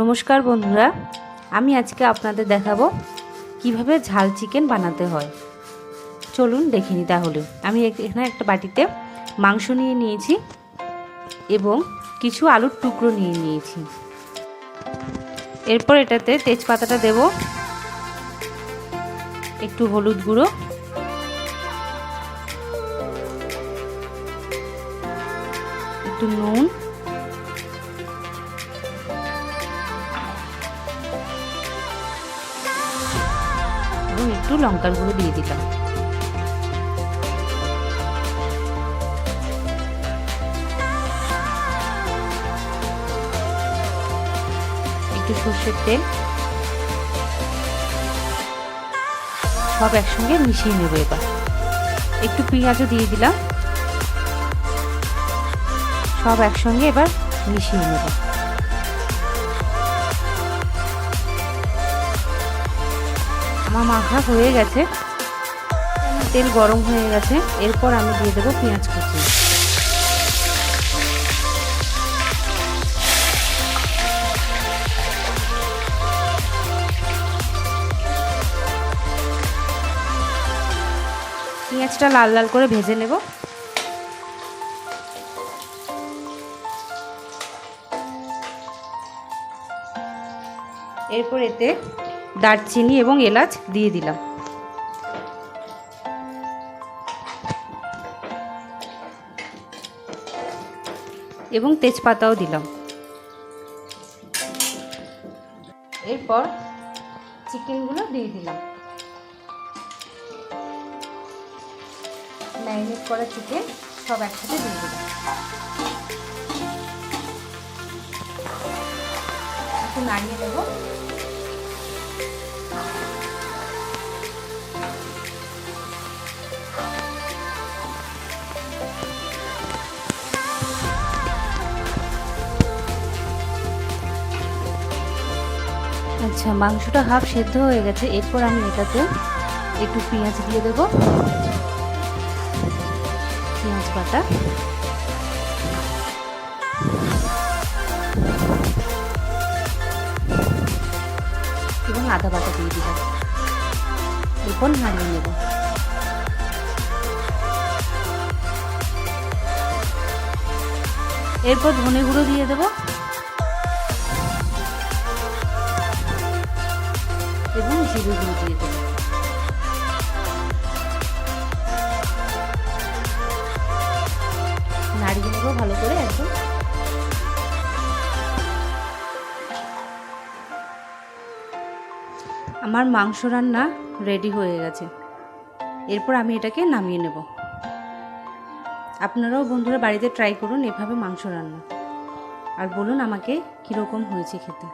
নমস্কার বন্ধুরা, আমি আজকে আপনাদের দেখাবো কিভাবে ঝাল চিকেন বানাতে হয়। চলুন দেখে নিই। তাহলে আমি এখানে একটা বাটিতে মাংস নিয়ে নিয়েছি এবং কিছু আলুর টুকরো নিয়ে নিয়েছি। এরপর এটাতে তেজপাতাটা দেব, একটু হলুদ গুঁড়ো, একটু নুন, এবং একটু লঙ্কার গুঁড়ো দিয়ে দিলাম। একটু সর্ষের তেল, সব একসঙ্গে মিশিয়ে নেব। এবার একটু পেঁয়াজও দিয়ে দিলাম, সব একসঙ্গে এবার মিশিয়ে নেব। আমার মাখা হয়ে গেছে, তেল গরম হয়ে গেছে। এরপর আমি দিয়ে দেবো পেঁয়াজ কুচি। পেঁয়াজটা লাল লাল করে ভেজে নেব। এরপর এতে দারচিনি এবং এলাচ দিয়ে দিলাম। এবং তেজপাতাও দিলাম। এরপর চিকেনগুলো দিয়ে দিলাম। ম্যারিনেট করা চিকেন সব একসাথে দিয়ে দিলাম। একটু নাড়িয়ে দেবো। আচ্ছা, মাংসটা হাফ সেদ্ধ হয়ে গেছে। এরপর আমি এটাতে একটু পেঁয়াজ দিয়ে দেবো, পেঁয়াজ বাটা, এবং আদা বাটা দিয়ে দিলাম। এরপর নাড়িয়ে নেব। এরপর ধনে গুঁড়ো দিয়ে দেবো এবং জিরে গুঁড়ো দিয়ে দেবো। নাড়িয়ে নেবো ভালো করে একদম। আমার মাংস রান্না রেডি হয়ে গেছে। এরপর আমি এটাকে নামিয়ে নেব। আপনারাও বন্ধুরা বাড়িতে ট্রাই করুন এভাবে মাংস রান্না, আর বলুন আমাকে কীরকম হয়েছে খেতে।